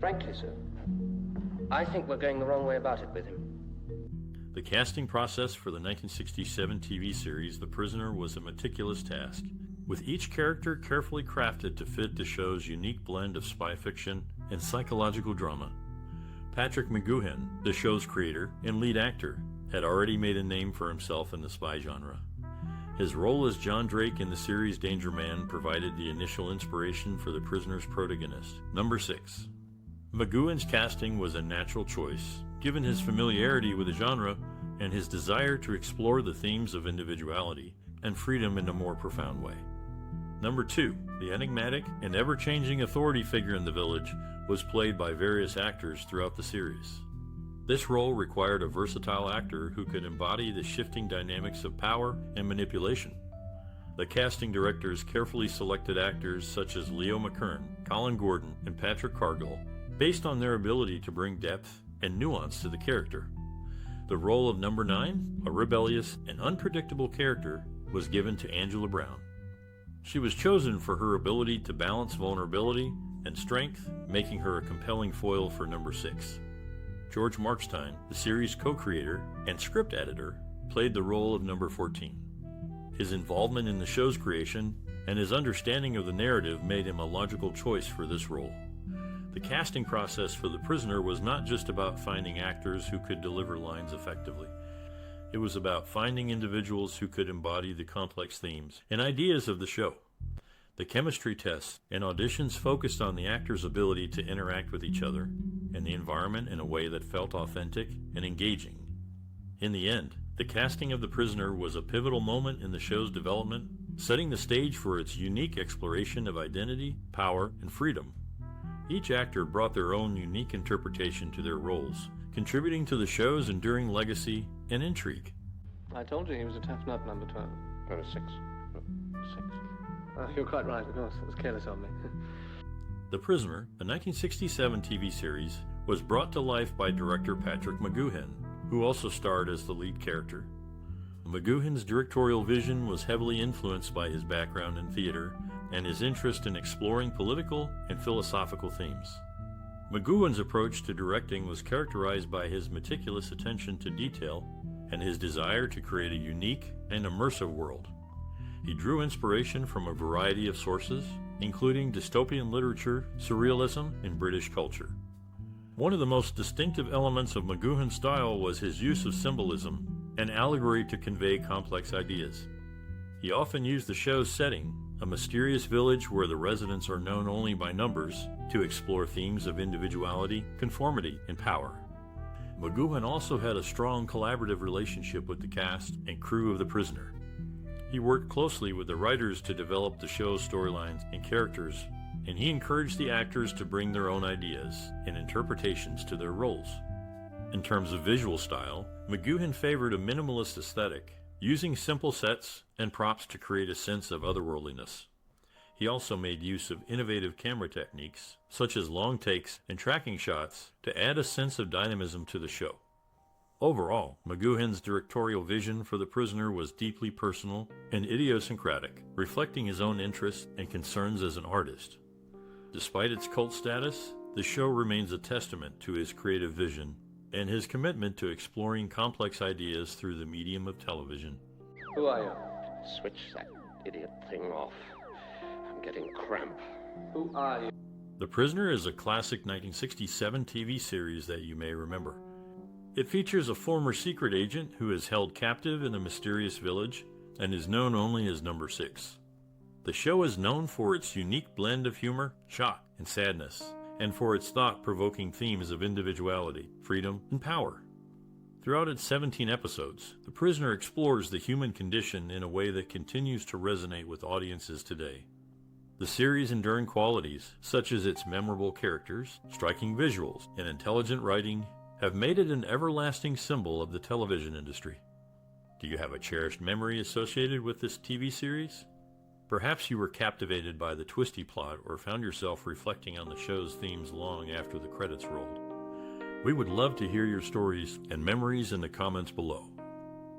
Frankly, sir, I think we're going the wrong way about it with him. The casting process for the 1967 TV series The Prisoner was a meticulous task, with each character carefully crafted to fit the show's unique blend of spy fiction and psychological drama. Patrick McGoohan, the show's creator and lead actor, had already made a name for himself in the spy genre. His role as John Drake in the series Danger Man provided the initial inspiration for the Prisoner's protagonist, number 6. McGoohan's casting was a natural choice, given his familiarity with the genre and his desire to explore the themes of individuality and freedom in a more profound way. Number 2, the enigmatic and ever-changing authority figure in the village was played by various actors throughout the series. This role required a versatile actor who could embody the shifting dynamics of power and manipulation. The casting directors carefully selected actors such as Leo McKern, Colin Gordon, and Patrick Cargill, based on their ability to bring depth and nuance to the character. The role of number 9, a rebellious and unpredictable character, was given to Angelo Brown. She was chosen for her ability to balance vulnerability and strength, making her a compelling foil for number 6. George Markstein, the series co-creator and script editor, played the role of number 14. His involvement in the show's creation and his understanding of the narrative made him a logical choice for this role. The casting process for The Prisoner was not just about finding actors who could deliver lines effectively. It was about finding individuals who could embody the complex themes and ideas of the show. The chemistry tests and auditions focused on the actors' ability to interact with each other and the environment in a way that felt authentic and engaging. In the end, the casting of The Prisoner was a pivotal moment in the show's development, setting the stage for its unique exploration of identity, power, and freedom. Each actor brought their own unique interpretation to their roles, contributing to the show's enduring legacy and intrigue. I told you he was a tough nut, number 12. Number 6. 6. You're quite right, of course. It was careless of me. The Prisoner, a 1967 TV series, was brought to life by director Patrick McGoohan, who also starred as the lead character. McGoohan's directorial vision was heavily influenced by his background in theater and his interest in exploring political and philosophical themes. McGoohan's approach to directing was characterized by his meticulous attention to detail and his desire to create a unique and immersive world. He drew inspiration from a variety of sources, including dystopian literature, surrealism, and British culture. One of the most distinctive elements of McGoohan's style was his use of symbolism and allegory to convey complex ideas. He often used the show's setting, a mysterious village where the residents are known only by numbers, to explore themes of individuality, conformity, and power. McGoohan also had a strong collaborative relationship with the cast and crew of The Prisoner. He worked closely with the writers to develop the show's storylines and characters, and he encouraged the actors to bring their own ideas and interpretations to their roles. In terms of visual style, McGoohan favored a minimalist aesthetic, using simple sets and props to create a sense of otherworldliness. He also made use of innovative camera techniques, such as long takes and tracking shots, to add a sense of dynamism to the show. Overall, McGoohan's directorial vision for The Prisoner was deeply personal and idiosyncratic, reflecting his own interests and concerns as an artist. Despite its cult status, the show remains a testament to his creative vision and his commitment to exploring complex ideas through the medium of television. Who are you? Switch that idiot thing off. I'm getting cramp. Who are you? The Prisoner is a classic 1967 TV series that you may remember. It features a former secret agent who is held captive in a mysterious village and is known only as Number 6. The show is known for its unique blend of humor, shock, and sadness, and for its thought-provoking themes of individuality, freedom, and power. Throughout its 17 episodes, The Prisoner explores the human condition in a way that continues to resonate with audiences today. The series' enduring qualities, such as its memorable characters, striking visuals, and intelligent writing, have made it an everlasting symbol of the television industry. Do you have a cherished memory associated with this TV series? Perhaps you were captivated by the twisty plot or found yourself reflecting on the show's themes long after the credits rolled. We would love to hear your stories and memories in the comments below.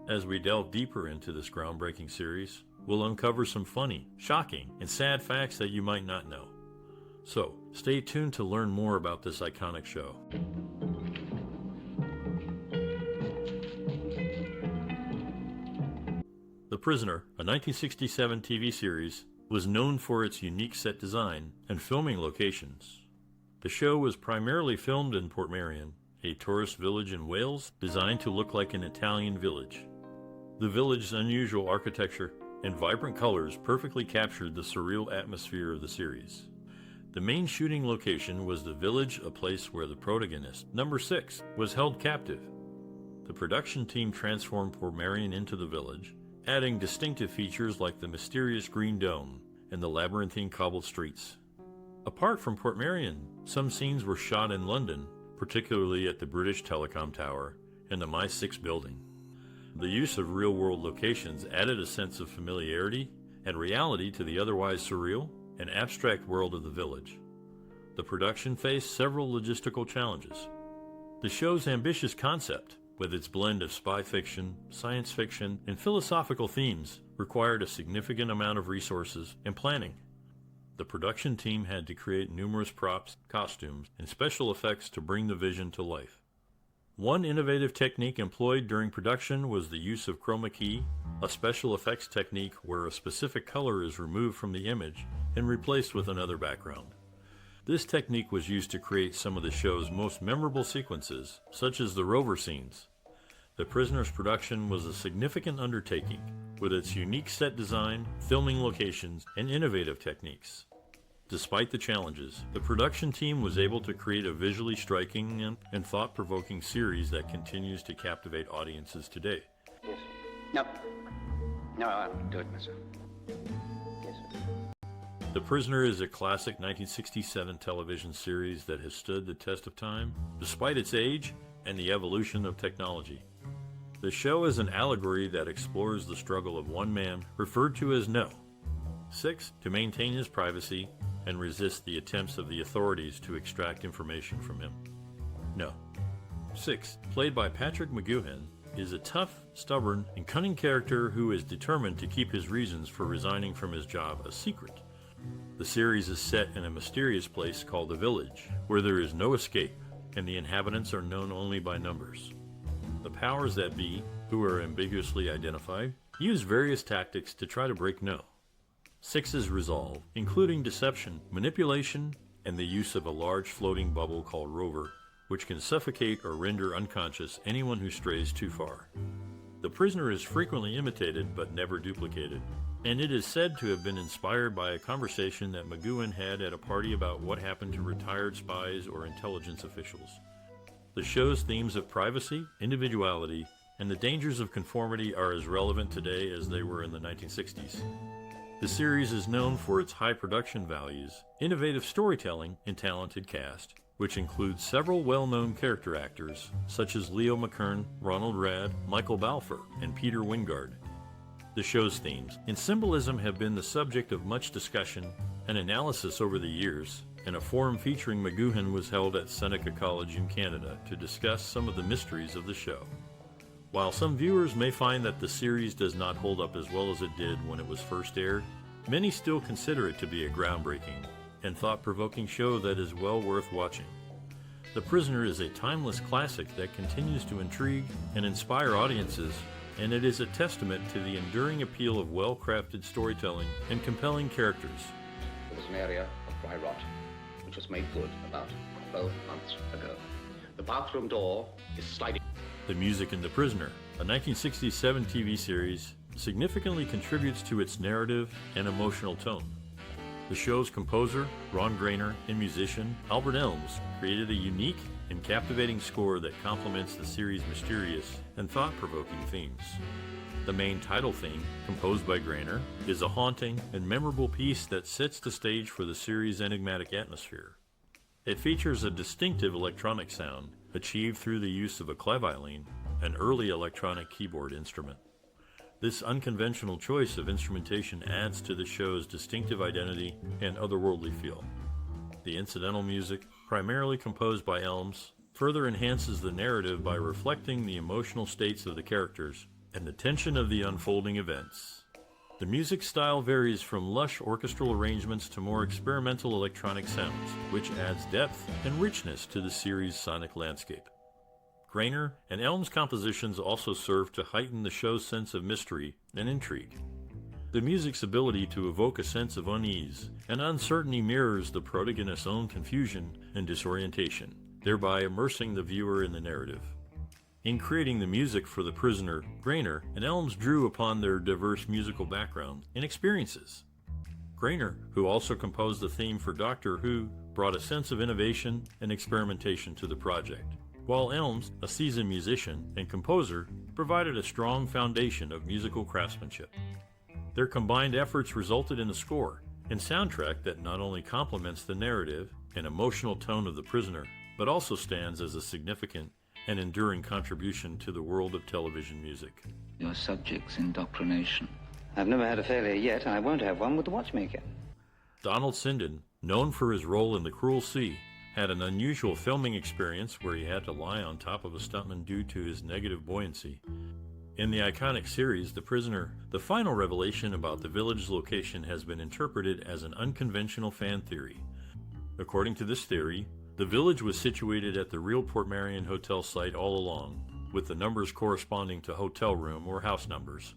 As we delve deeper into this groundbreaking series, we'll uncover some funny, shocking, and sad facts that you might not know. So, stay tuned to learn more about this iconic show. The Prisoner, a 1967 TV series, was known for its unique set design and filming locations. The show was primarily filmed in Portmeirion, a tourist village in Wales designed to look like an Italian village. The village's unusual architecture and vibrant colors perfectly captured the surreal atmosphere of the series. The main shooting location was the village, a place where the protagonist, number 6, was held captive. The production team transformed Portmeirion into the village, adding distinctive features like the mysterious green dome and the labyrinthine cobbled streets. Apart from Portmeirion, some scenes were shot in London, particularly at the British Telecom Tower and the My6 building. The use of real-world locations added a sense of familiarity and reality to the otherwise surreal and abstract world of the village. The production faced several logistical challenges. The show's ambitious concept, with its blend of spy fiction, science fiction, and philosophical themes, required a significant amount of resources and planning. The production team had to create numerous props, costumes, and special effects to bring the vision to life. One innovative technique employed during production was the use of chroma key, a special effects technique where a specific color is removed from the image and replaced with another background. This technique was used to create some of the show's most memorable sequences, such as the rover scenes. The Prisoner's production was a significant undertaking, with its unique set design, filming locations, and innovative techniques. Despite the challenges, the production team was able to create a visually striking and thought-provoking series that continues to captivate audiences today. Yes. No. No, I'll do it myself. Yes, sir. The Prisoner is a classic 1967 television series that has stood the test of time, despite its age and the evolution of technology. The show is an allegory that explores the struggle of one man, referred to as No. 6, to maintain his privacy and resist the attempts of the authorities to extract information from him. No. 6, played by Patrick McGoohan, is a tough, stubborn, and cunning character who is determined to keep his reasons for resigning from his job a secret. The series is set in a mysterious place called the Village, where there is no escape, and the inhabitants are known only by numbers. The powers that be, who are ambiguously identified, use various tactics to try to break No. 6's resolve, including deception, manipulation, and the use of a large floating bubble called Rover, which can suffocate or render unconscious anyone who strays too far. The Prisoner is frequently imitated but never duplicated, and it is said to have been inspired by a conversation that McGoohan had at a party about what happened to retired spies or intelligence officials. The show's themes of privacy, individuality, and the dangers of conformity are as relevant today as they were in the 1960s. The series is known for its high production values, innovative storytelling, and talented cast, which includes several well-known character actors, such as Leo McKern, Ronald Rad, Michael Balfour, and Peter Wingard. The show's themes and symbolism have been the subject of much discussion and analysis over the years, and a forum featuring McGoohan was held at Seneca College in Canada to discuss some of the mysteries of the show. While some viewers may find that the series does not hold up as well as it did when it was first aired, many still consider it to be a groundbreaking and thought-provoking show that is well worth watching. The Prisoner is a timeless classic that continues to intrigue and inspire audiences, and it is a testament to the enduring appeal of well-crafted storytelling and compelling characters. There was an area of dry rot, which was made good about 12 months ago. The bathroom door is sliding. The music in The Prisoner, a 1967 TV series, significantly contributes to its narrative and emotional tone. The show's composer, Ron Grainer, and musician, Albert Elms, created a unique and captivating score that complements the series' mysterious and thought-provoking themes. The main title theme, composed by Grainer, is a haunting and memorable piece that sets the stage for the series' enigmatic atmosphere. It features a distinctive electronic sound, achieved through the use of a claviolin, an early electronic keyboard instrument. This unconventional choice of instrumentation adds to the show's distinctive identity and otherworldly feel. The incidental music, primarily composed by Elms, further enhances the narrative by reflecting the emotional states of the characters and the tension of the unfolding events. The music style varies from lush orchestral arrangements to more experimental electronic sounds, which adds depth and richness to the series' sonic landscape. Grainer and Elm's compositions also serve to heighten the show's sense of mystery and intrigue. The music's ability to evoke a sense of unease and uncertainty mirrors the protagonist's own confusion and disorientation, thereby immersing the viewer in the narrative. In creating the music for The Prisoner, Grainer and Elms drew upon their diverse musical background and experiences. Grainer, who also composed the theme for Doctor Who, brought a sense of innovation and experimentation to the project, while Elms, a seasoned musician and composer, provided a strong foundation of musical craftsmanship. Their combined efforts resulted in a score and soundtrack that not only complements the narrative and emotional tone of The Prisoner, but also stands as a significant and enduring contribution to the world of television music. Your subject's indoctrination. I've never had a failure yet, and I won't have one with the watchmaker. Donald Sinden, known for his role in The Cruel Sea, had an unusual filming experience where he had to lie on top of a stuntman due to his negative buoyancy. In the iconic series, The Prisoner, the final revelation about the village's location has been interpreted as an unconventional fan theory. According to this theory, the village was situated at the real Portmeirion Hotel site all along, with the numbers corresponding to hotel room or house numbers.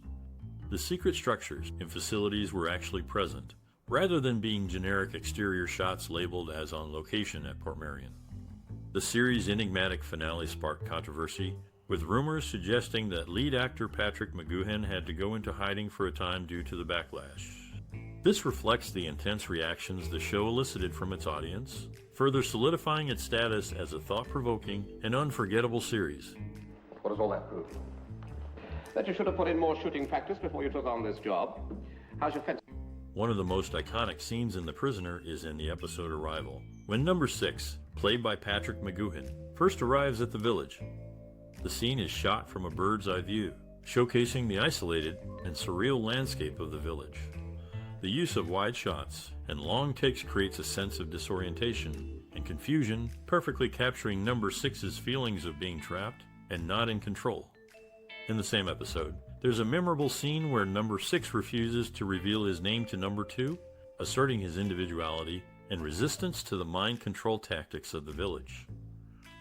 The secret structures and facilities were actually present, rather than being generic exterior shots labeled as on location at Portmeirion. The series' enigmatic finale sparked controversy, with rumors suggesting that lead actor Patrick McGoohan had to go into hiding for a time due to the backlash. This reflects the intense reactions the show elicited from its audience, further solidifying its status as a thought-provoking and unforgettable series. What does all that prove? That you should have put in more shooting practice before you took on this job. How's your fence? One of the most iconic scenes in The Prisoner is in the episode Arrival, when number 6, played by Patrick McGoohan, first arrives at the village. The scene is shot from a bird's-eye view, showcasing the isolated and surreal landscape of the village. The use of wide shots and long takes creates a sense of disorientation and confusion, perfectly capturing number 6's feelings of being trapped and not in control. In the same episode, there's a memorable scene where number 6 refuses to reveal his name to number 2, asserting his individuality and resistance to the mind control tactics of the village.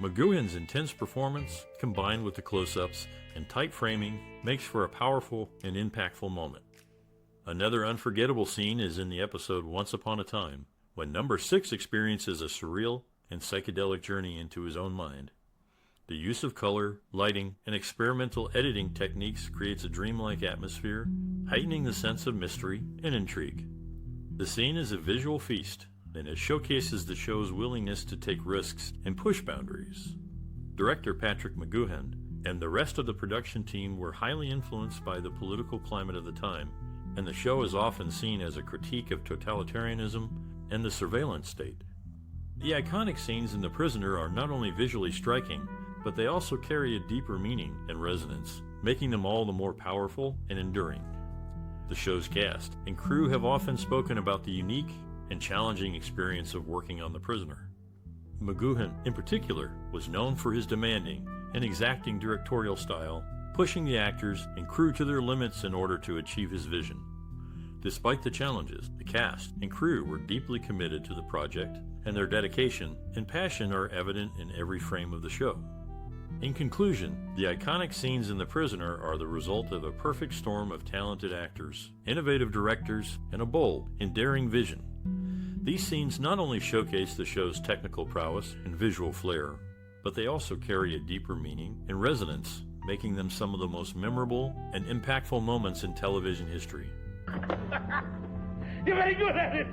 McGoohan's intense performance, combined with the close-ups and tight framing, makes for a powerful and impactful moment. Another unforgettable scene is in the episode Once Upon a Time, when number 6 experiences a surreal and psychedelic journey into his own mind. The use of color, lighting, and experimental editing techniques creates a dreamlike atmosphere, heightening the sense of mystery and intrigue. The scene is a visual feast, and it showcases the show's willingness to take risks and push boundaries. Director Patrick McGoohan and the rest of the production team were highly influenced by the political climate of the time, and the show is often seen as a critique of totalitarianism and the surveillance state. The iconic scenes in The Prisoner are not only visually striking, but they also carry a deeper meaning and resonance, making them all the more powerful and enduring. The show's cast and crew have often spoken about the unique and challenging experience of working on The Prisoner. McGoohan, in particular, was known for his demanding and exacting directorial style, pushing the actors and crew to their limits in order to achieve his vision. Despite the challenges, the cast and crew were deeply committed to the project, and their dedication and passion are evident in every frame of the show. In conclusion, the iconic scenes in The Prisoner are the result of a perfect storm of talented actors, innovative directors, and a bold and daring vision. These scenes not only showcase the show's technical prowess and visual flair, but they also carry a deeper meaning and resonance, making them some of the most memorable and impactful moments in television history. You're very good at it!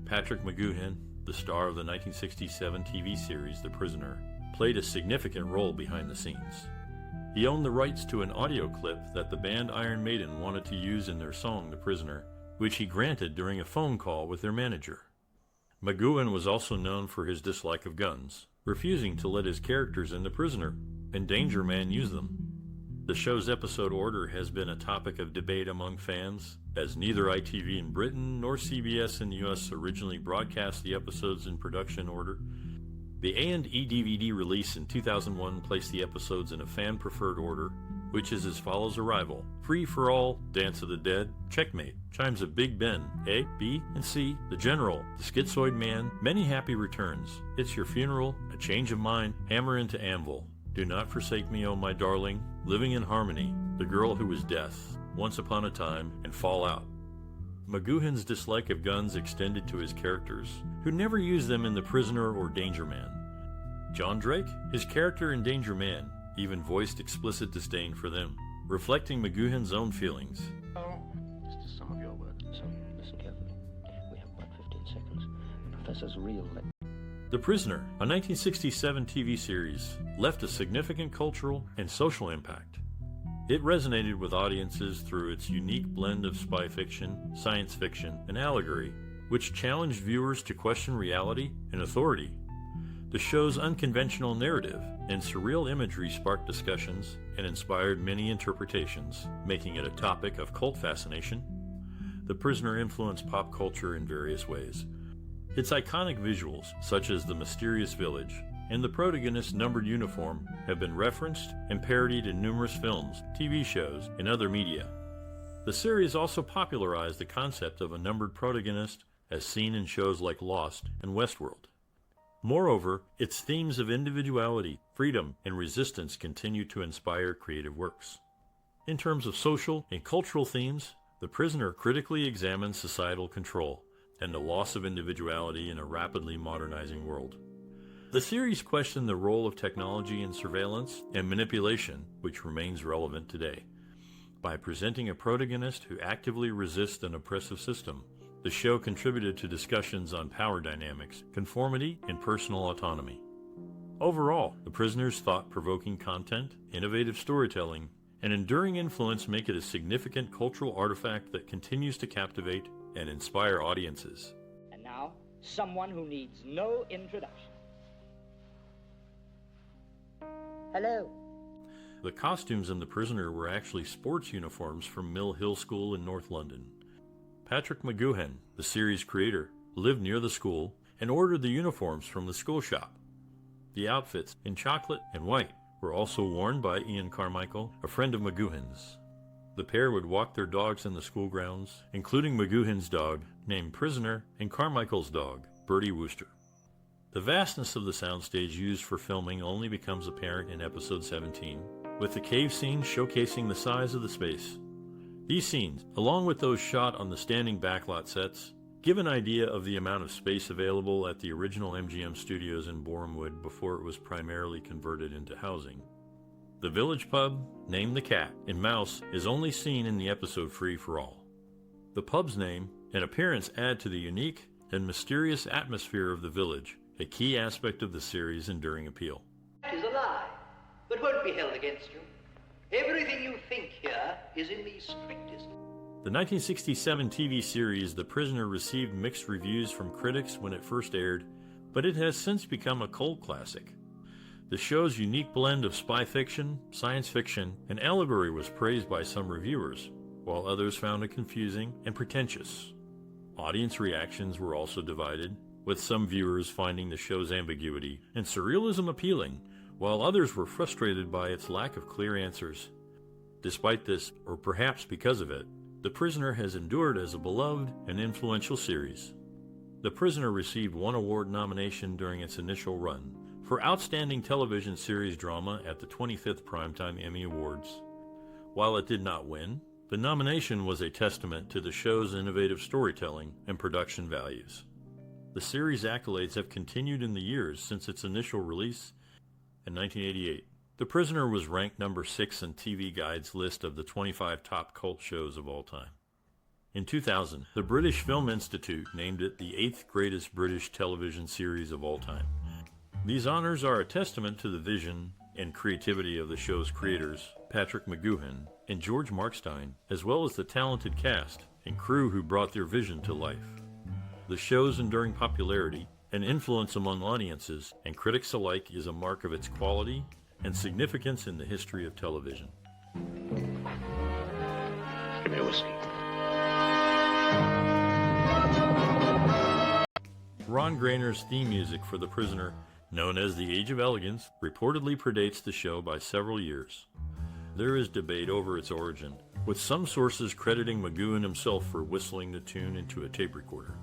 Patrick McGoohan, the star of the 1967 TV series The Prisoner, played a significant role behind the scenes. He owned the rights to an audio clip that the band Iron Maiden wanted to use in their song The Prisoner, which he granted during a phone call with their manager. McGoohan was also known for his dislike of guns, refusing to let his characters in The Prisoner and Danger Man use them. The show's episode order has been a topic of debate among fans, as neither ITV in Britain nor CBS in the US originally broadcast the episodes in production order. The A&E DVD release in 2001 placed the episodes in a fan-preferred order, which is as follows: Arrival, Free for All, Dance of the Dead, Checkmate, Chimes of Big Ben, A, B, and C, The General, The Schizoid Man, Many Happy Returns, It's Your Funeral, A Change of Mind, Hammer into Anvil, Do Not Forsake Me, Oh My Darling, Living in Harmony, The Girl Who Was Death, Once Upon a Time, and Fall Out. McGoohan's dislike of guns extended to his characters, who never used them in The Prisoner or Danger Man. John Drake, his character in Danger Man, even voiced explicit disdain for them, reflecting McGoohan's own feelings. This is some of your work. So, listen carefully. We have about 15 seconds. The Professor's real... The Prisoner, a 1967 TV series, left a significant cultural and social impact. It resonated with audiences through its unique blend of spy fiction, science fiction, and allegory, which challenged viewers to question reality and authority. The show's unconventional narrative and surreal imagery sparked discussions and inspired many interpretations, making it a topic of cult fascination. The Prisoner influenced pop culture in various ways. Its iconic visuals, such as the mysterious village and the protagonist's numbered uniform, have been referenced and parodied in numerous films, TV shows, and other media. The series also popularized the concept of a numbered protagonist as seen in shows like Lost and Westworld. Moreover, its themes of individuality, freedom, and resistance continue to inspire creative works. In terms of social and cultural themes, The Prisoner critically examines societal control and the loss of individuality in a rapidly modernizing world. The series questioned the role of technology in surveillance and manipulation, which remains relevant today. By presenting a protagonist who actively resists an oppressive system, the show contributed to discussions on power dynamics, conformity, and personal autonomy. Overall, The Prisoner's thought-provoking content, innovative storytelling, and enduring influence make it a significant cultural artifact that continues to captivate and inspire audiences. And now, someone who needs no introduction. Hello. The costumes in The Prisoner were actually sports uniforms from Mill Hill School in North London. Patrick McGoohan, the series creator, lived near the school and ordered the uniforms from the school shop. The outfits, in chocolate and white, were also worn by Ian Carmichael, a friend of McGoohan's. The pair would walk their dogs in the school grounds, including McGoohan's dog, named Prisoner, and Carmichael's dog, Bertie Wooster. The vastness of the soundstage used for filming only becomes apparent in episode 17, with the cave scene showcasing the size of the space. These scenes, along with those shot on the standing backlot sets, give an idea of the amount of space available at the original MGM studios in Borehamwood before it was primarily converted into housing. The village pub, named the Cat in Mouse, is only seen in the episode Free for All. The pub's name and appearance add to the unique and mysterious atmosphere of the village, a key aspect of the series' enduring appeal. It is a lie, but won't be held against you. Everything you think here is in the strictest. The 1967 TV series The Prisoner received mixed reviews from critics when it first aired, but it has since become a cult classic. The show's unique blend of spy fiction, science fiction, and allegory was praised by some reviewers, while others found it confusing and pretentious. Audience reactions were also divided, with some viewers finding the show's ambiguity and surrealism appealing, while others were frustrated by its lack of clear answers. Despite this, or perhaps because of it, The Prisoner has endured as a beloved and influential series. The Prisoner received one award nomination during its initial run for Outstanding Television Series Drama at the 25th Primetime Emmy Awards. While it did not win, the nomination was a testament to the show's innovative storytelling and production values. The series' accolades have continued in the years since its initial release in 1988. The Prisoner was ranked number 6 in TV Guide's list of the 25 top cult shows of all time. In 2000, the British Film Institute named it the 8th greatest British television series of all time. These honors are a testament to the vision and creativity of the show's creators, Patrick McGoohan and George Markstein, as well as the talented cast and crew who brought their vision to life. The show's enduring popularity and influence among audiences and critics alike is a mark of its quality and significance in the history of television. Give me a whiskey. Ron Grainer's theme music for The Prisoner, known as The Age of Elegance, reportedly predates the show by several years. there is debate over its origin, with some sources crediting McGoohan himself for whistling the tune into a tape recorder.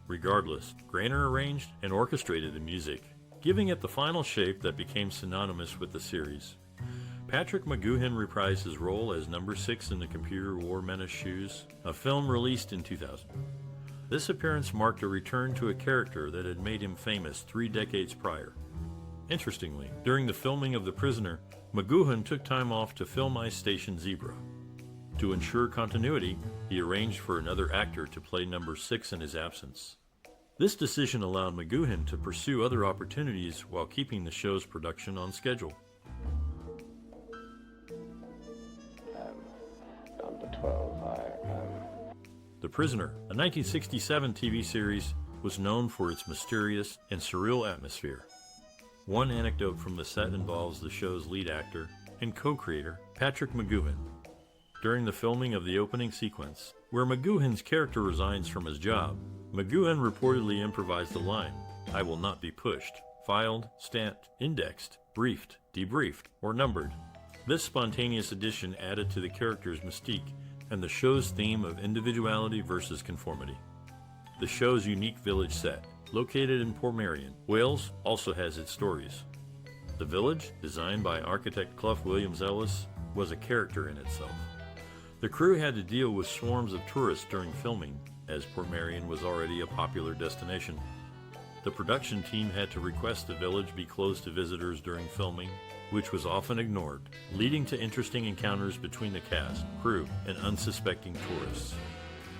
Regardless, Graner arranged and orchestrated the music, giving it the final shape that became synonymous with the series. Patrick McGoohan reprised his role as number 6 in the Computer War Menace Shoes, a film released in 2000. This appearance marked a return to a character that had made him famous 3 decades prior. Interestingly, during the filming of The Prisoner, McGoohan took time off to film Ice Station Zebra. To ensure continuity, he arranged for another actor to play number 6 in his absence. This decision allowed McGoohan to pursue other opportunities while keeping the show's production on schedule. Number 12, The Prisoner, a 1967 TV series, was known for its mysterious and surreal atmosphere. One anecdote from the set involves the show's lead actor and co-creator, Patrick McGoohan. During the filming of the opening sequence, where McGoohan's character resigns from his job, McGoohan reportedly improvised the line, "I will not be pushed, filed, stamped, indexed, briefed, debriefed, or numbered." This spontaneous addition added to the character's mystique and the show's theme of individuality versus conformity. The show's unique village set, located in Portmeirion, Wales, also has its stories. The village, designed by architect Clough Williams-Ellis, was a character in itself. The crew had to deal with swarms of tourists during filming, as Portmeirion was already a popular destination. The production team had to request the village be closed to visitors during filming, which was often ignored, leading to interesting encounters between the cast, crew, and unsuspecting tourists.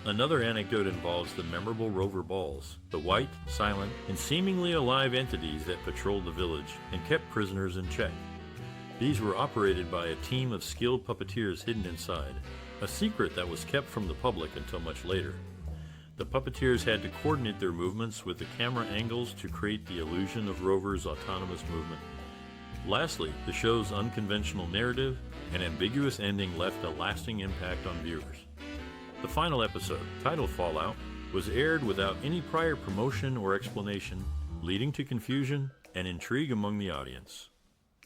Another anecdote involves the memorable Rover Balls, the white, silent, and seemingly alive entities that patrolled the village and kept prisoners in check. These were operated by a team of skilled puppeteers hidden inside, a secret that was kept from the public until much later. The puppeteers had to coordinate their movements with the camera angles to create the illusion of Rover's autonomous movement. Lastly, the show's unconventional narrative and ambiguous ending left a lasting impact on viewers. The final episode, titled Fallout, was aired without any prior promotion or explanation, leading to confusion and intrigue among the audience.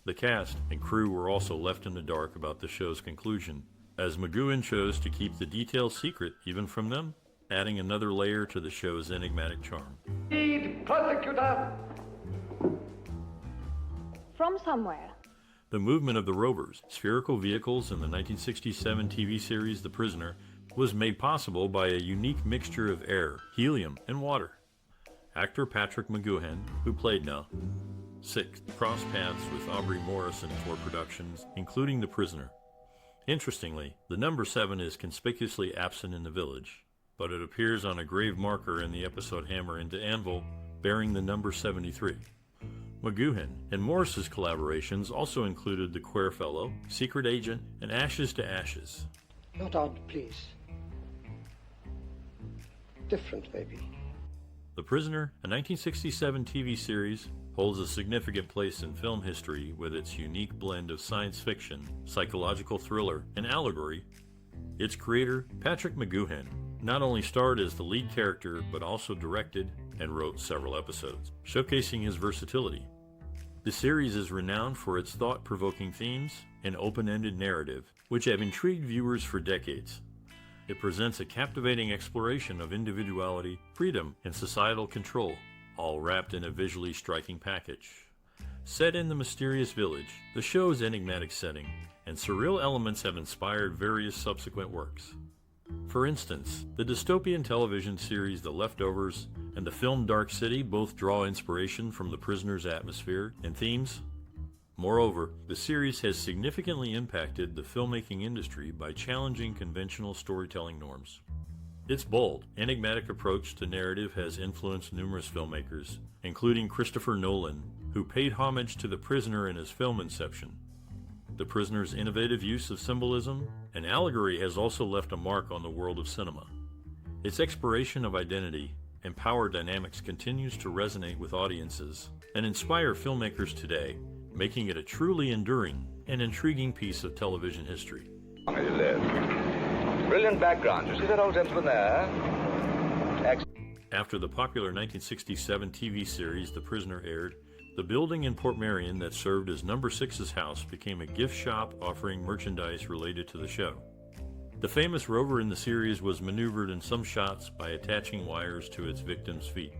The cast and crew were also left in the dark about the show's conclusion, as McGoohan chose to keep the details secret even from them, adding another layer to the show's enigmatic charm. Lead prosecutor! From somewhere. The movement of the rovers, spherical vehicles in the 1967 TV series The Prisoner, was made possible by a unique mixture of air, helium, and water. Actor Patrick McGoohan, who played Now, 6, crossed paths with Aubrey Morrison for productions, including The Prisoner. Interestingly, the number 7 is conspicuously absent in the village, but it appears on a grave marker in the episode Hammer into Anvil, bearing the number 73. McGoohan and Morris's collaborations also included The Queer Fellow, Secret Agent, and Ashes to Ashes. Not odd, please. Different, maybe. The Prisoner, a 1967 TV series, holds a significant place in film history with its unique blend of science fiction, psychological thriller, and allegory. Its creator, Patrick McGoohan, not only starred as the lead character but also directed and wrote several episodes, showcasing his versatility. The series is renowned for its thought-provoking themes and open-ended narrative, which have intrigued viewers for decades. It presents a captivating exploration of individuality, freedom, and societal control, all wrapped in a visually striking package. Set in the mysterious village, the show's enigmatic setting and surreal elements have inspired various subsequent works. For instance, the dystopian television series The Leftovers and the film Dark City both draw inspiration from The Prisoner's atmosphere and themes. Moreover, the series has significantly impacted the filmmaking industry by challenging conventional storytelling norms. Its bold, enigmatic approach to narrative has influenced numerous filmmakers, including Christopher Nolan, who paid homage to The Prisoner in his film Inception. The Prisoner's innovative use of symbolism and allegory has also left a mark on the world of cinema. Its exploration of identity and power dynamics continues to resonate with audiences and inspire filmmakers today, making it a truly enduring and intriguing piece of television history. Brilliant background. You see that old gentleman there? After the popular 1967 TV series The Prisoner aired, The building in Portmeirion that served as number 6's house became a gift shop offering merchandise related to the show. The famous rover in the series was maneuvered in some shots by attaching wires to its victim's feet.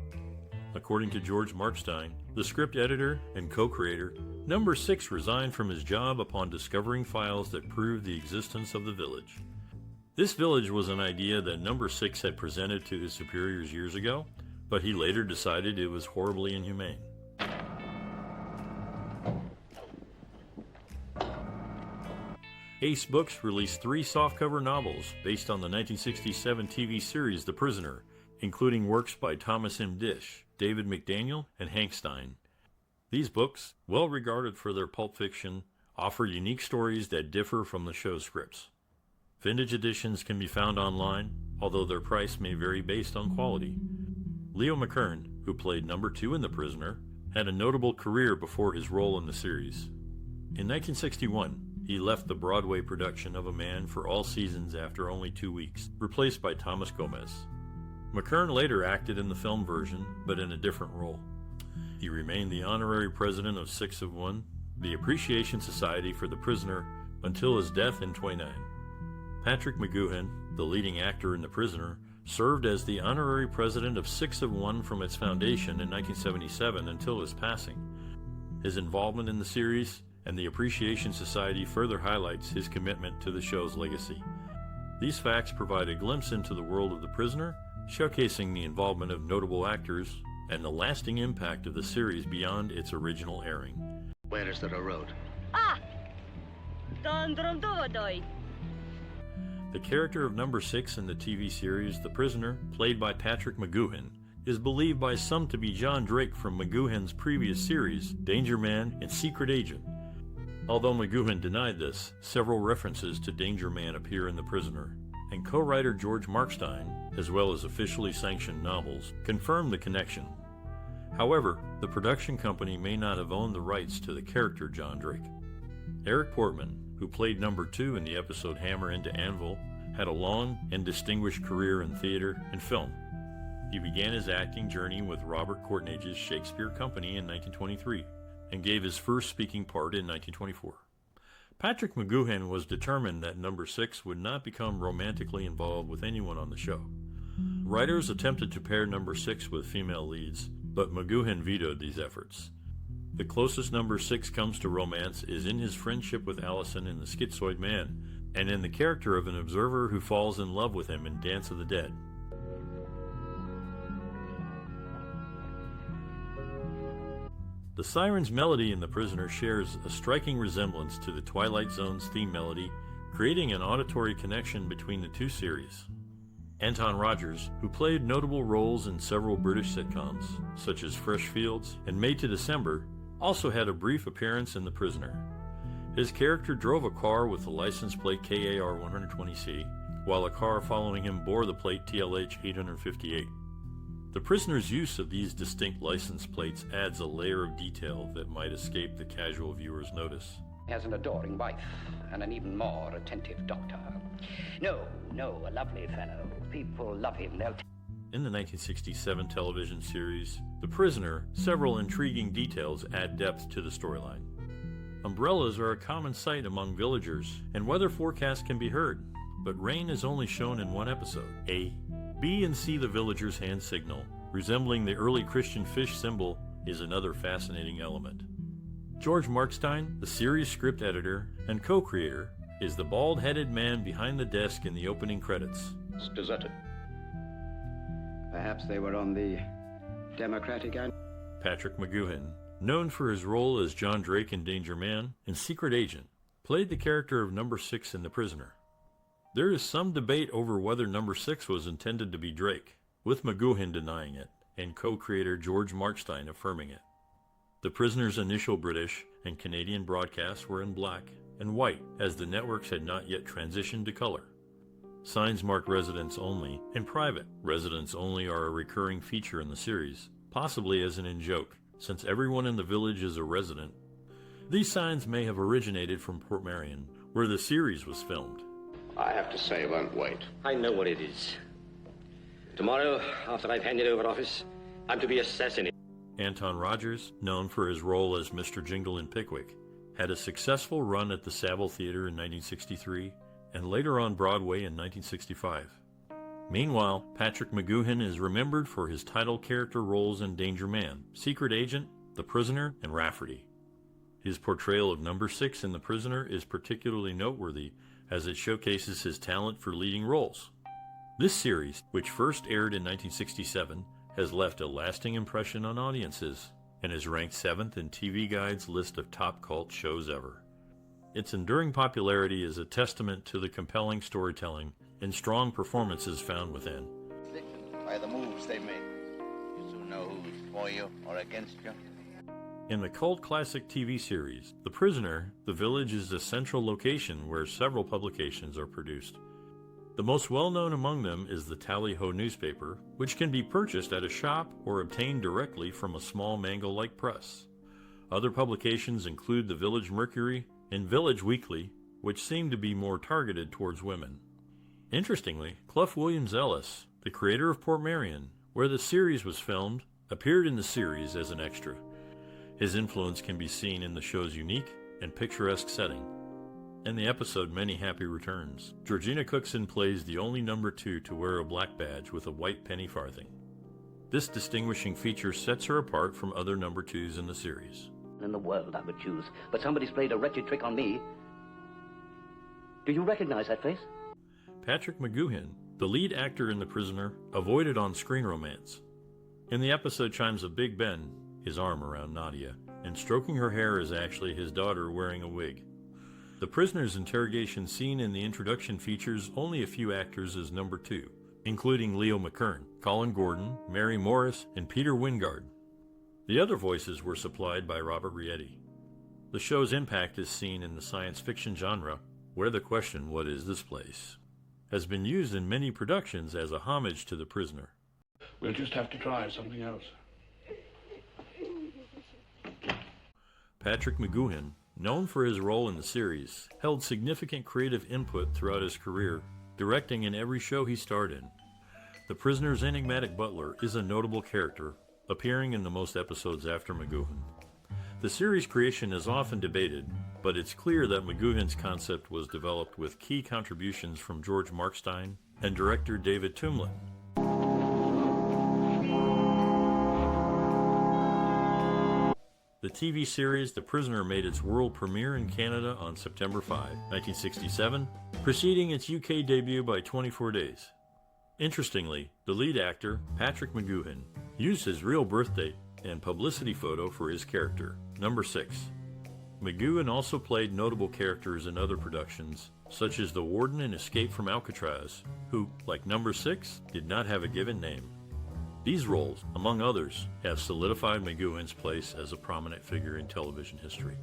According to George Markstein, the script editor and co-creator, number 6 resigned from his job upon discovering files that proved the existence of the village. This village was an idea that number 6 had presented to his superiors years ago, but he later decided it was horribly inhumane. Ace Books released 3 softcover novels based on the 1967 TV series The Prisoner, including works by Thomas M. Dish, David McDaniel, and Hank Stein. These books, well regarded for their pulp fiction, offer unique stories that differ from the show scripts. Vintage editions can be found online, although their price may vary based on quality. Leo McKern, who played number 2 in The Prisoner, had a notable career before his role in the series. In 1961, he left the Broadway production of A Man for All Seasons after only 2 weeks, replaced by Thomas Gomez. McKern later acted in the film version, but in a different role. He remained the honorary president of 6 of 1, the Appreciation Society for the Prisoner, until his death in 29. Patrick McGoohan, the leading actor in The Prisoner, served as the honorary president of 6 of 1 from its foundation in 1977 until his passing. His involvement in the series and the Appreciation Society further highlights his commitment to the show's legacy. These facts provide a glimpse into the world of The Prisoner, showcasing the involvement of notable actors and the lasting impact of the series beyond its original airing. Where is there a road? The character of number 6 in the TV series The Prisoner, played by Patrick McGoohan, is believed by some to be John Drake from McGoohan's previous series, Danger Man and Secret Agent. Although McGoohan denied this, several references to Danger Man appear in The Prisoner, and co-writer George Markstein, as well as officially sanctioned novels, confirmed the connection. However, the production company may not have owned the rights to the character John Drake. Eric Portman, who played number 2 in the episode Hammer into Anvil, had a long and distinguished career in theater and film. He began his acting journey with Robert Courtnage's Shakespeare Company in 1923 and gave his first speaking part in 1924. Patrick McGoohan was determined that number 6 would not become romantically involved with anyone on the show. Writers attempted to pair number 6 with female leads, but McGoohan vetoed these efforts. The closest number 6 comes to romance is in his friendship with Allison in The Schizoid Man, and in the character of an observer who falls in love with him in Dance of the Dead. The siren's melody in The Prisoner shares a striking resemblance to the Twilight Zone's theme melody, creating an auditory connection between the two series. Anton Rogers, who played notable roles in several British sitcoms, such as Fresh Fields and Made to December, also had a brief appearance in The Prisoner. His character drove a car with the license plate KAR 120C, while a car following him bore the plate TLH 858. The Prisoner's use of these distinct license plates adds a layer of detail that might escape the casual viewer's notice. He has an adoring wife and an even more attentive doctor. No, a lovely fellow. People love him. In the 1967 television series, The Prisoner, several intriguing details add depth to the storyline. Umbrellas are a common sight among villagers, and weather forecasts can be heard, but rain is only shown in one episode. A, B, and C, the villagers' hand signal, resembling the early Christian fish symbol, is another fascinating element. George Markstein, the series script editor and co-creator, is the bald-headed man behind the desk in the opening credits. It's deserted. Perhaps they were on the Democratic end. Patrick McGoohan, known for his role as John Drake in Danger Man and Secret Agent, played the character of number 6 in The Prisoner. There is some debate over whether number 6 was intended to be Drake, with McGoohan denying it, and co-creator George Markstein affirming it. The Prisoner's initial British and Canadian broadcasts were in black and white, as the networks had not yet transitioned to color. Signs mark residents only and private. Residents only are a recurring feature in the series, possibly as an in-joke, since everyone in the village is a resident. These signs may have originated from Portmeirion, where the series was filmed. I have to say, won't wait. I know what it is. Tomorrow, after I've handed over office, I'm to be assassinated. Anton Rogers, known for his role as Mr. Jingle in Pickwick, had a successful run at the Saville Theater in 1963 and later on Broadway in 1965. Meanwhile, Patrick McGoohan is remembered for his title character roles in Danger Man, Secret Agent, The Prisoner, and Rafferty. His portrayal of Number 6 in The Prisoner is particularly noteworthy as it showcases his talent for leading roles. This series, which first aired in 1967, has left a lasting impression on audiences and is ranked 7th in TV Guide's list of top cult shows ever. Its enduring popularity is a testament to the compelling storytelling and strong performances found within. By the moves they make, you soon know who's for you or against you. In the cult classic TV series, The Prisoner, the village is a central location where several publications are produced. The most well-known among them is the Tally-Ho newspaper, which can be purchased at a shop or obtained directly from a small mango-like press. Other publications include the Village Mercury and Village Weekly, which seem to be more targeted towards women. Interestingly, Clough Williams Ellis, the creator of Portmeirion, where the series was filmed, appeared in the series as an extra. His influence can be seen in the show's unique and picturesque setting. In the episode Many Happy Returns, Georgina Cookson plays the only number 2 to wear a black badge with a white penny farthing. This distinguishing feature sets her apart from other number 2s in the series. In the world I would choose, but somebody's played a wretched trick on me. Do you recognize that face? Patrick McGoohan, the lead actor in The Prisoner, avoided on-screen romance. In the episode chimes of Big Ben, his arm around Nadia, and stroking her hair is actually his daughter wearing a wig. The prisoner's interrogation scene in the introduction features only a few actors as number 2, including Leo McKern, Colin Gordon, Mary Morris, and Peter Wingard. The other voices were supplied by Robert Rietti. The show's impact is seen in the science fiction genre, where the question, "What is this place?" has been used in many productions as a homage to The Prisoner. We'll just have to try something else. Patrick McGoohan, known for his role in the series, held significant creative input throughout his career, directing in every show he starred in. The Prisoner's enigmatic butler is a notable character, appearing in the most episodes after McGoohan. The series creation is often debated, but it's clear that McGoohan's concept was developed with key contributions from George Markstein and director David Tumlin. The TV series The Prisoner made its world premiere in Canada on September 5, 1967, preceding its UK debut by 24 days. Interestingly, the lead actor, Patrick McGoohan, used his real birth date and publicity photo for his character, number 6. McGoohan also played notable characters in other productions, such as the warden in Escape from Alcatraz, who, like number 6, did not have a given name. These roles, among others, have solidified McGoohan's place as a prominent figure in television history.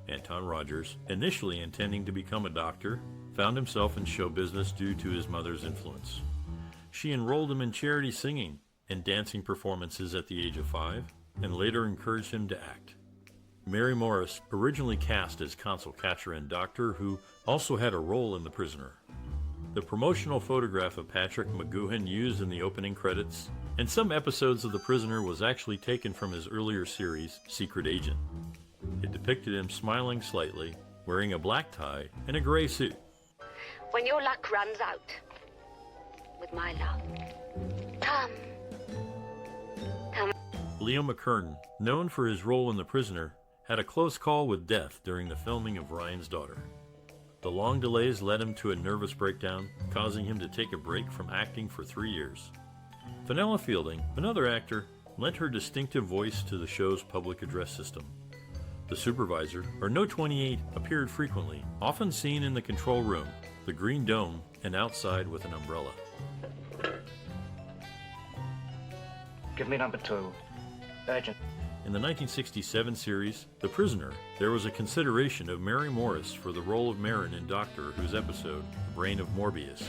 Anton Rogers, initially intending to become a doctor, found himself in show business due to his mother's influence. She enrolled him in charity singing and dancing performances at the age of 5, and later encouraged him to act. Mary Morris, originally cast as Consul Katcharin Doctor, who also had a role in The Prisoner. The promotional photograph of Patrick McGoohan used in the opening credits and some episodes of The Prisoner was actually taken from his earlier series, Secret Agent. It depicted him smiling slightly, wearing a black tie and a gray suit. When your luck runs out, with my love, come. Leo McKern, known for his role in The Prisoner, had a close call with death during the filming of Ryan's Daughter. The long delays led him to a nervous breakdown, causing him to take a break from acting for 3 years. Fenella Fielding, another actor, lent her distinctive voice to the show's public address system. The Supervisor, or No 28, appeared frequently, often seen in the control room, the Green Dome, and outside with an umbrella. Give me number 2. Urgent. In the 1967 series, The Prisoner, there was a consideration of Mary Morris for the role of Marin in Doctor Who's episode, The Brain of Morbius.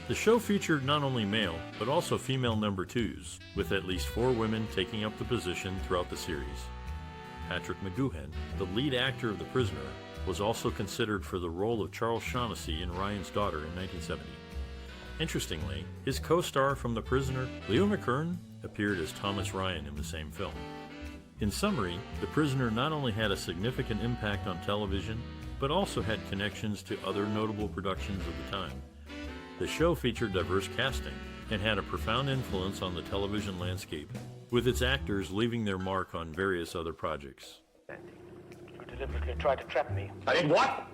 The show featured not only male, but also female number 2s, with at least 4 women taking up the position throughout the series. Patrick McGoohan, the lead actor of The Prisoner, was also considered for the role of Charles Shaughnessy in Ryan's Daughter in 1970. Interestingly, his co-star from The Prisoner, Leo McKern, appeared as Thomas Ryan in the same film. In summary, The Prisoner not only had a significant impact on television, but also had connections to other notable productions of the time. The show featured diverse casting and had a profound influence on the television landscape, with its actors leaving their mark on various other projects. You deliberately tried to trap me. I did what?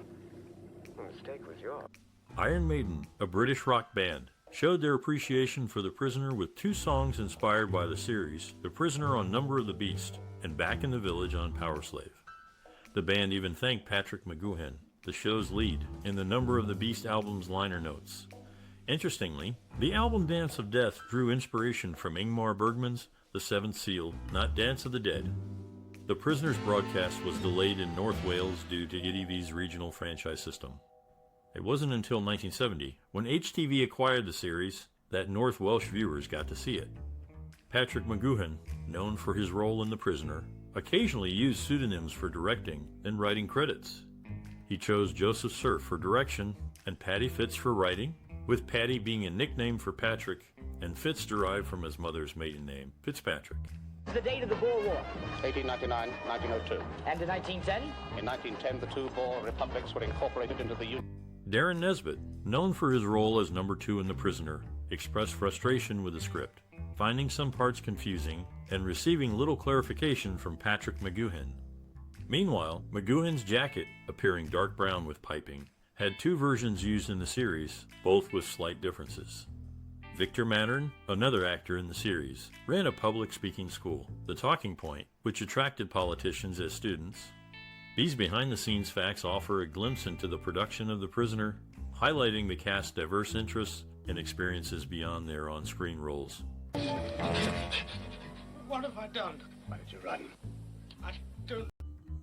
The mistake was yours. Iron Maiden, a British rock band, showed their appreciation for The Prisoner with 2 songs inspired by the series, The Prisoner on Number of the Beast and Back in the Village on Power Slave. The band even thanked Patrick McGoohan, the show's lead, in the Number of the Beast album's liner notes. Interestingly, the album Dance of Death drew inspiration from Ingmar Bergman's The Seventh Seal, not Dance of the Dead. The Prisoner's broadcast was delayed in North Wales due to ITV's regional franchise system. It wasn't until 1970, when HTV acquired the series, that North Welsh viewers got to see it. Patrick McGoohan, known for his role in The Prisoner, occasionally used pseudonyms for directing and writing credits. He chose Joseph Surf for direction and Paddy Fitz for writing, with Paddy being a nickname for Patrick and Fitz derived from his mother's maiden name, Fitzpatrick. The date of the Boer War. 1899, 1902. And in 1910? In 1910, the 2 Boer republics were incorporated into the Union. Darren Nesbitt, known for his role as number 2 in The Prisoner, expressed frustration with the script, finding some parts confusing and receiving little clarification from Patrick McGoohan. Meanwhile, McGoohan's jacket, appearing dark brown with piping, had 2 versions used in the series, both with slight differences. Victor Mattern, another actor in the series, ran a public speaking school, The Talking Point, which attracted politicians as students. These behind-the-scenes facts offer a glimpse into the production of The Prisoner, highlighting the cast's diverse interests and experiences beyond their on-screen roles. What have I done? Why did you run? I don't...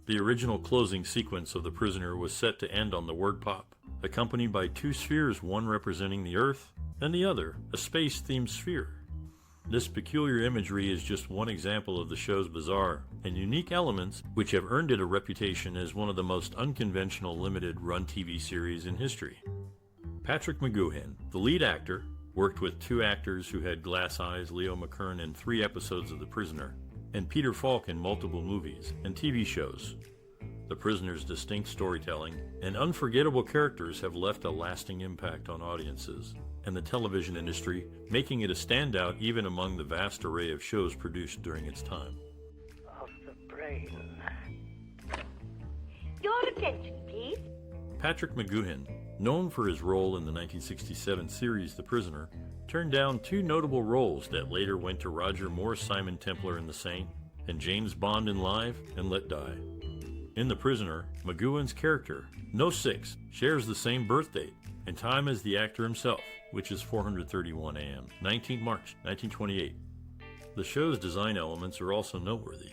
The original closing sequence of The Prisoner was set to end on the word pop, accompanied by 2 spheres, one representing the Earth and the other a space-themed sphere. This peculiar imagery is just one example of the show's bizarre and unique elements which have earned it a reputation as one of the most unconventional limited-run TV series in history. Patrick McGoohan, the lead actor, worked with 2 actors who had glass eyes, Leo McKern in 3 episodes of The Prisoner, and Peter Falk in multiple movies and TV shows. The Prisoner's distinct storytelling and unforgettable characters have left a lasting impact on audiences and the television industry, making it a standout even among the vast array of shows produced during its time. Of the brain. Your attention, please. Patrick McGoohan, known for his role in the 1967 series The Prisoner, turned down 2 notable roles that later went to Roger Moore's Simon Templar and the Saint, and James Bond in Live and Let Die. In The Prisoner, McGoohan's character, No 6, shares the same birth date and time as the actor himself, which is 4:31 a.m., 19 March 1928. The show's design elements are also noteworthy.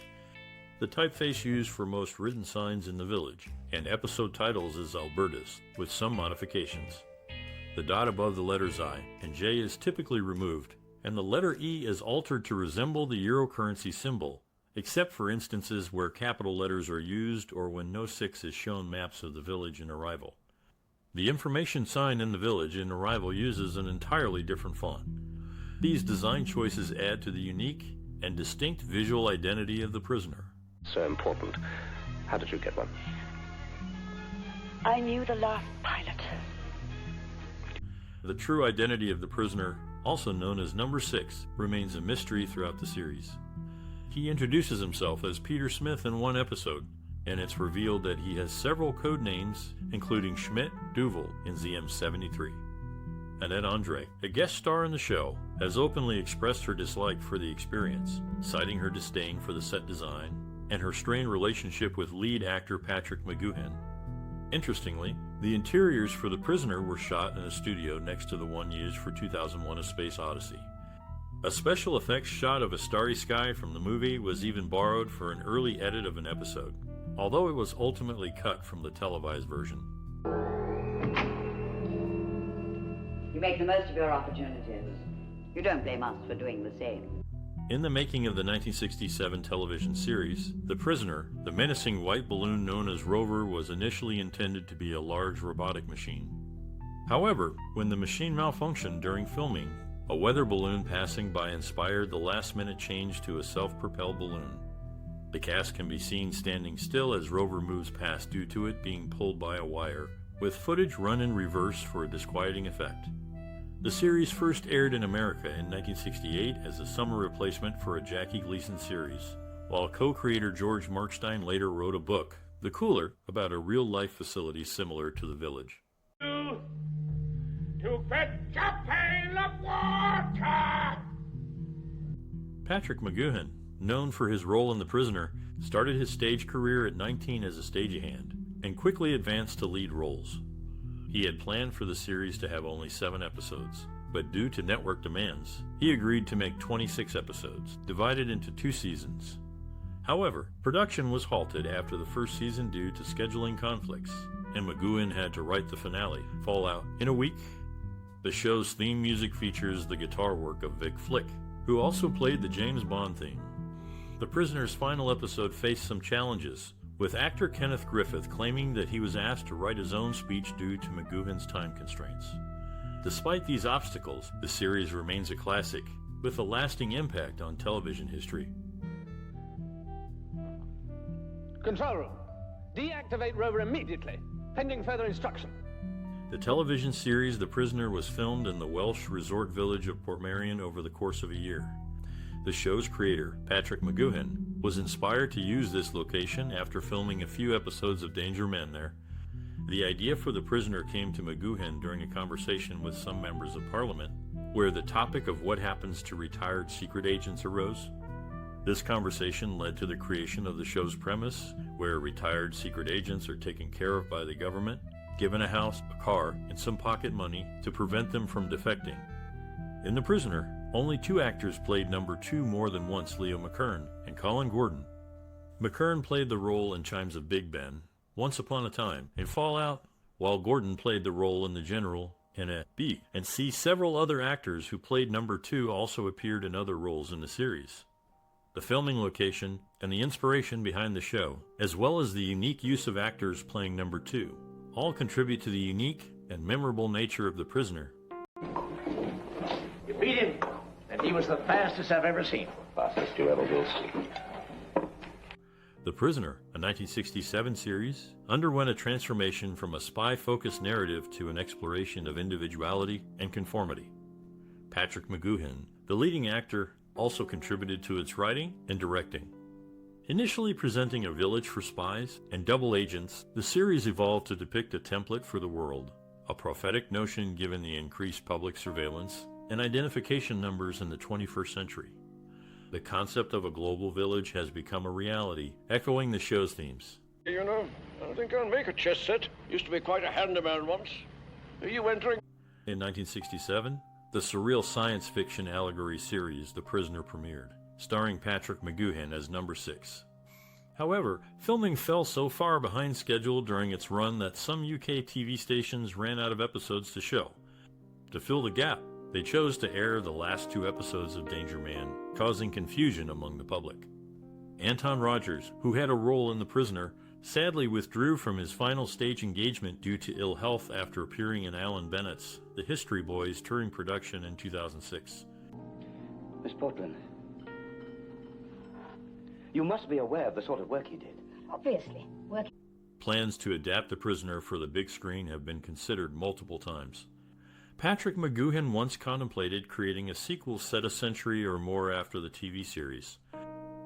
The typeface used for most written signs in the village, and episode titles is Alberta's, with some modifications. The dot above the letters I and J is typically removed, and the letter E is altered to resemble the euro currency symbol, except for instances where capital letters are used or when No 6 is shown maps of the village in Arrival. The information sign in the village in Arrival uses an entirely different font. These design choices add to the unique and distinct visual identity of The Prisoner. So important. How did you get one? I knew the last pilot. The true identity of The Prisoner, also known as Number 6, remains a mystery throughout the series. He introduces himself as Peter Smith in one episode, and it's revealed that he has several code names, including Schmidt Duvel in ZM73. Annette Andre, a guest star in the show, has openly expressed her dislike for the experience, citing her disdain for the set design and her strained relationship with lead actor Patrick McGoohan. Interestingly, the interiors for The Prisoner were shot in a studio next to the one used for 2001: A Space Odyssey. A special effects shot of a starry sky from the movie was even borrowed for an early edit of an episode, although it was ultimately cut from the televised version. You make the most of your opportunities. You don't blame us for doing the same. In the making of the 1967 television series, The Prisoner, the menacing white balloon known as Rover was initially intended to be a large robotic machine. However, when the machine malfunctioned during filming, a weather balloon passing by inspired the last-minute change to a self-propelled balloon. The cast can be seen standing still as Rover moves past due to it being pulled by a wire, with footage run in reverse for a disquieting effect. The series first aired in America in 1968 as a summer replacement for a Jackie Gleason series, while co-creator George Markstein later wrote a book, The Cooler, about a real-life facility similar to the village. To fetch a pail of water! Patrick McGoohan, known for his role in The Prisoner, started his stage career at 19 as a stagehand, and quickly advanced to lead roles. He had planned for the series to have only 7 episodes, but due to network demands, he agreed to make 26 episodes, divided into 2 seasons. However, production was halted after the first season due to scheduling conflicts, and McGoohan had to write the finale, Fallout, in a week. The show's theme music features the guitar work of Vic Flick, who also played the James Bond theme. The Prisoner's final episode faced some challenges, with actor Kenneth Griffith claiming that he was asked to write his own speech due to McGoohan's time constraints. Despite these obstacles, the series remains a classic, with a lasting impact on television history. Control room. Deactivate Rover immediately, pending further instruction. The television series The Prisoner was filmed in the Welsh resort village of Portmeirion over the course of a year. The show's creator, Patrick McGoohan, was inspired to use this location after filming a few episodes of Danger Men there. The idea for The Prisoner came to McGoohan during a conversation with some members of Parliament, where the topic of what happens to retired secret agents arose. This conversation led to the creation of the show's premise, where retired secret agents are taken care of by the government, given a house, a car, and some pocket money to prevent them from defecting. In The Prisoner, only 2 actors played number 2 more than once, Leo McKern and Colin Gordon. McKern played the role in Chimes of Big Ben, Once Upon a Time, and Fallout, while Gordon played the role in The General and at B and C. Several other actors who played number 2 also appeared in other roles in the series. The filming location and the inspiration behind the show, as well as the unique use of actors playing number 2, all contribute to the unique and memorable nature of The Prisoner. You beat him, and he was the fastest I've ever seen. Fastest you ever will see. The Prisoner, a 1967 series, underwent a transformation from a spy-focused narrative to an exploration of individuality and conformity. Patrick McGoohan, the leading actor, also contributed to its writing and directing. Initially presenting a village for spies and double agents, the series evolved to depict a template for the world, a prophetic notion given the increased public surveillance and identification numbers in the 21st century. The concept of a global village has become a reality, echoing the show's themes. You know, I think I'll make a chess set. Used to be quite a handyman once. Are you entering? In 1967, the surreal science fiction allegory series The Prisoner premiered, starring Patrick McGoohan as number 6. However, filming fell so far behind schedule during its run that some UK TV stations ran out of episodes to show. To fill the gap, they chose to air the last 2 episodes of Danger Man, causing confusion among the public. Anton Rogers, who had a role in The Prisoner, sadly withdrew from his final stage engagement due to ill health after appearing in Alan Bennett's The History Boys touring production in 2006. Miss Portland, you must be aware of the sort of work he did. Obviously. Plans to adapt The Prisoner for the big screen have been considered multiple times. Patrick McGoohan once contemplated creating a sequel set a century or more after the TV series.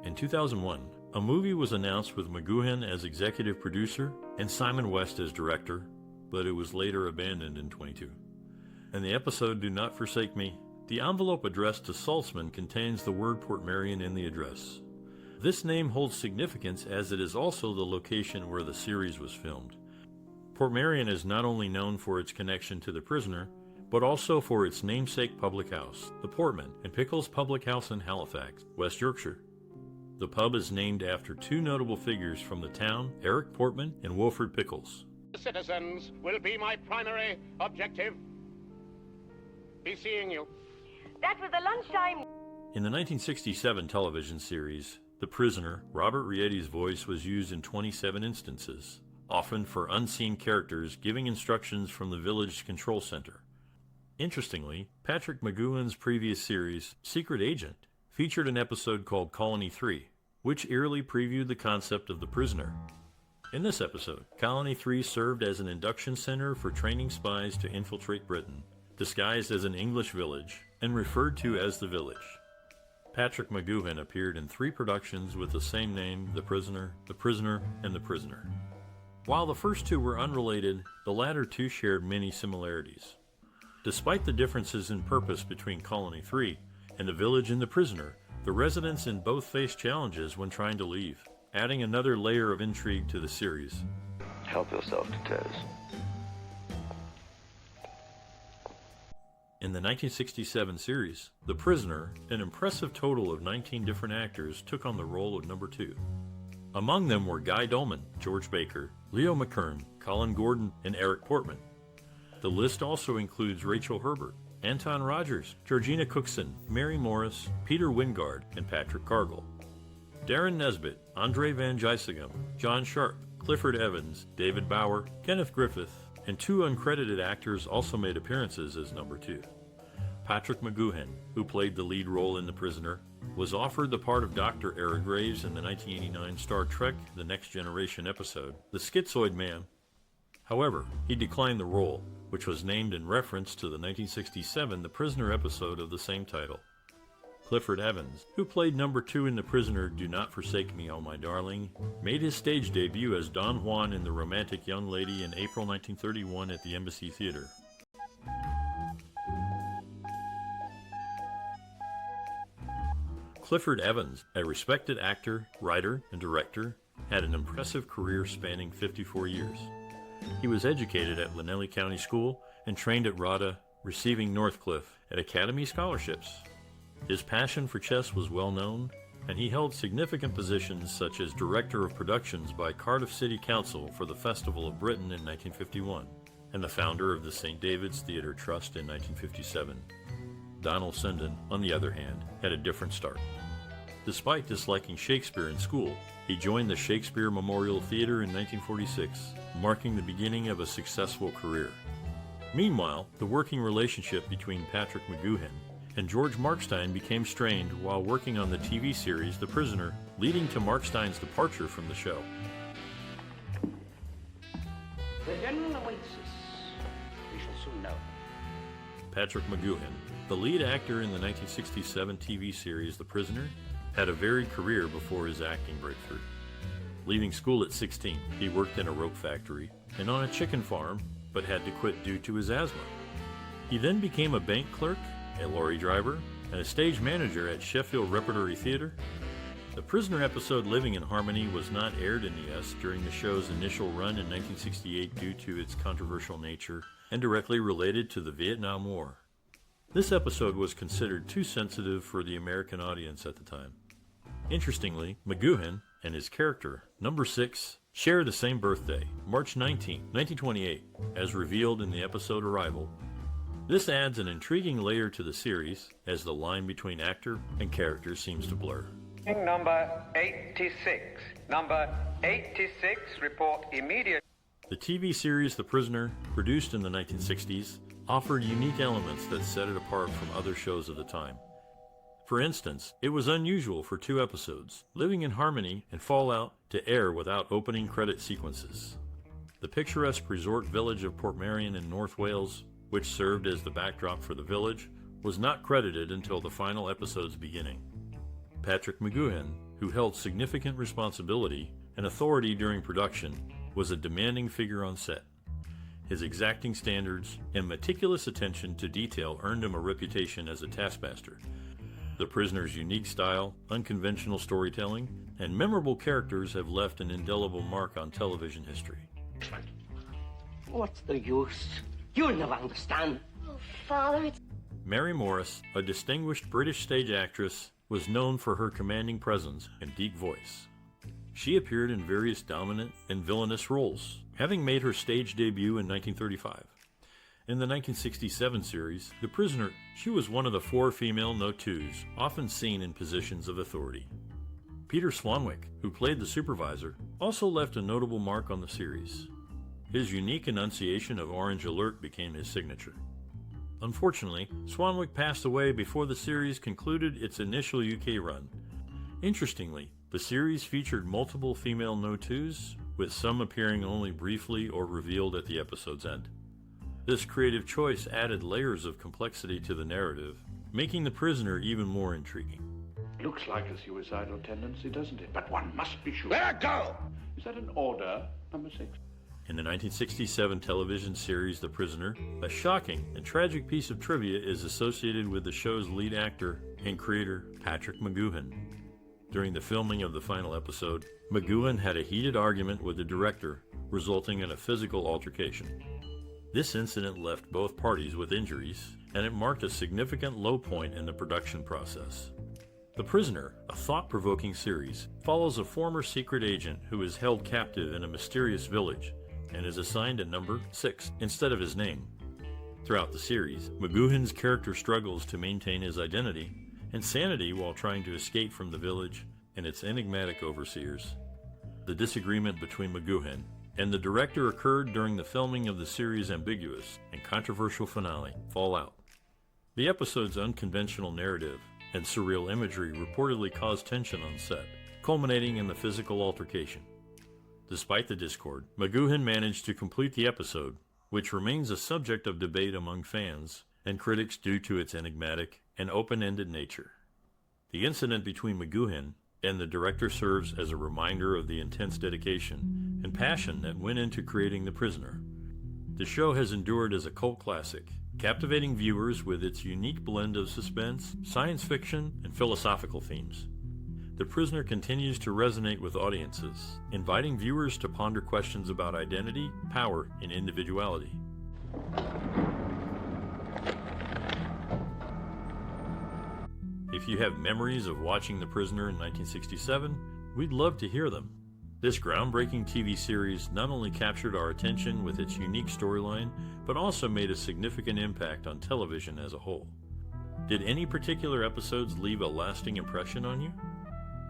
In 2001, a movie was announced with McGoohan as executive producer and Simon West as director, but it was later abandoned in 2022. In the episode Do Not Forsake Me, the envelope addressed to Saltzman contains the word Portmeirion in the address. This name holds significance as it is also the location where the series was filmed. Portmeirion is not only known for its connection to The Prisoner, but also for its namesake public house, the Portman and Pickles Public House in Halifax, West Yorkshire. The pub is named after 2 notable figures from the town, Eric Portman and Wilfred Pickles. Citizens will be my primary objective. Be seeing you. That was the lunchtime. In the 1967 television series, The Prisoner, Robert Rietti's voice was used in 27 instances, often for unseen characters giving instructions from the village control center. Interestingly, Patrick McGoohan's previous series, Secret Agent, featured an episode called Colony 3, which eerily previewed the concept of the prisoner. In this episode, Colony 3 served as an induction center for training spies to infiltrate Britain, disguised as an English village and referred to as the Village. Patrick McGoohan appeared in 3 productions with the same name, The Prisoner, and The Prisoner. While the first 2 were unrelated, the latter 2 shared many similarities. Despite the differences in purpose between Colony 3 and The Village and The Prisoner, the residents in both faced challenges when trying to leave, adding another layer of intrigue to the series. Help yourself to toes. In the 1967 series, The Prisoner, an impressive total of 19 different actors took on the role of number 2. Among them were Guy Dolman, George Baker, Leo McKern, Colin Gordon, and Eric Portman. The list also includes Rachel Herbert, Anton Rogers, Georgina Cookson, Mary Morris, Peter Wingard, and Patrick Cargill. Darren Nesbitt, Andre Van Gysegem, John Sharp, Clifford Evans, David Bauer, Kenneth Griffith, and 2 uncredited actors also made appearances as number 2. Patrick McGoohan, who played the lead role in The Prisoner, was offered the part of Dr. Era Graves in the 1989 Star Trek The Next Generation episode, The Schizoid Man. However, he declined the role, which was named in reference to the 1967 The Prisoner episode of the same title. Clifford Evans, who played number 2 in The Prisoner Do Not Forsake Me, Oh My Darling, made his stage debut as Don Juan in The Romantic Young Lady in April 1931 at the Embassy Theater. Clifford Evans, a respected actor, writer, and director, had an impressive career spanning 54 years. He was educated at Llanelli County School and trained at RADA, receiving Northcliffe at Academy scholarships. His passion for chess was well known, and he held significant positions such as Director of Productions by Cardiff City Council for the Festival of Britain in 1951, and the founder of the St. David's Theatre Trust in 1957. Donald Sinden, on the other hand, had a different start. Despite disliking Shakespeare in school, he joined the Shakespeare Memorial Theatre in 1946, marking the beginning of a successful career. Meanwhile, the working relationship between Patrick McGoohan and George Markstein became strained while working on the TV series The Prisoner, leading to Markstein's departure from the show. The general awaits us. We shall soon know. Patrick McGoohan, the lead actor in the 1967 TV series The Prisoner, had a varied career before his acting breakthrough. Leaving school at 16, he worked in a rope factory and on a chicken farm, but had to quit due to his asthma. He then became a bank clerk, a lorry driver, and a stage manager at Sheffield Repertory Theatre. The Prisoner episode Living in Harmony was not aired in the US during the show's initial run in 1968 due to its controversial nature and directly related to the Vietnam War. This episode was considered too sensitive for the American audience at the time. Interestingly, McGoohan and his character, number 6, share the same birthday, March 19, 1928, as revealed in the episode Arrival. This adds an intriguing layer to the series, as the line between actor and character seems to blur. Number 86. Number 86, report immediate. The TV series The Prisoner, produced in the 1960s, offered unique elements that set it apart from other shows of the time. For instance, it was unusual for 2 episodes, Living in Harmony and Fallout, to air without opening credit sequences. The picturesque resort village of Portmeirion in North Wales, which served as the backdrop for The Village, was not credited until the final episode's beginning. Patrick McGoohan, who held significant responsibility and authority during production, was a demanding figure on set. His exacting standards and meticulous attention to detail earned him a reputation as a taskmaster. The Prisoner's unique style, unconventional storytelling, and memorable characters have left an indelible mark on television history. What's the use? You'll never understand. Oh, Father, it's... Mary Morris, a distinguished British stage actress, was known for her commanding presence and deep voice. She appeared in various dominant and villainous roles, having made her stage debut in 1935. In the 1967 series, The Prisoner, she was one of the 4 female No-2s, often seen in positions of authority. Peter Swanwick, who played the Supervisor, also left a notable mark on the series. His unique enunciation of Orange Alert became his signature. Unfortunately, Swanwick passed away before the series concluded its initial UK run. Interestingly, the series featured multiple female No-2s, with some appearing only briefly or revealed at the episode's end. This creative choice added layers of complexity to the narrative, making The Prisoner even more intriguing. Looks like a suicidal tendency, doesn't it? But one must be sure. Let go! Is that an order, number 6? In the 1967 television series The Prisoner, a shocking and tragic piece of trivia is associated with the show's lead actor and creator, Patrick McGoohan. During the filming of the final episode, McGoohan had a heated argument with the director, resulting in a physical altercation. This incident left both parties with injuries, and it marked a significant low point in the production process. The Prisoner, a thought-provoking series, follows a former secret agent who is held captive in a mysterious village and is assigned a number 6 instead of his name. Throughout the series, McGoohan's character struggles to maintain his identity and sanity while trying to escape from the village and its enigmatic overseers. The disagreement between McGoohan and the director occurred during the filming of the series' ambiguous and controversial finale, Fallout. The episode's unconventional narrative and surreal imagery reportedly caused tension on set, culminating in the physical altercation. Despite the discord, McGoohan managed to complete the episode, which remains a subject of debate among fans and critics due to its enigmatic and open-ended nature. The incident between McGoohan and the director serves as a reminder of the intense dedication and passion that went into creating The Prisoner. The show has endured as a cult classic, captivating viewers with its unique blend of suspense, science fiction, and philosophical themes. The Prisoner continues to resonate with audiences, inviting viewers to ponder questions about identity, power, and individuality. If you have memories of watching The Prisoner in 1967, we'd love to hear them. This groundbreaking TV series not only captured our attention with its unique storyline, but also made a significant impact on television as a whole. Did any particular episodes leave a lasting impression on you?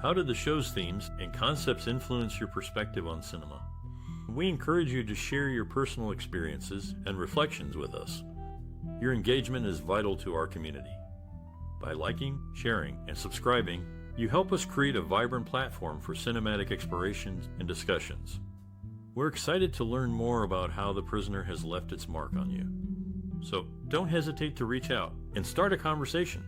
How did the show's themes and concepts influence your perspective on cinema? We encourage you to share your personal experiences and reflections with us. Your engagement is vital to our community. By liking, sharing, and subscribing, you help us create a vibrant platform for cinematic explorations and discussions. We're excited to learn more about how The Prisoner has left its mark on you. So don't hesitate to reach out and start a conversation.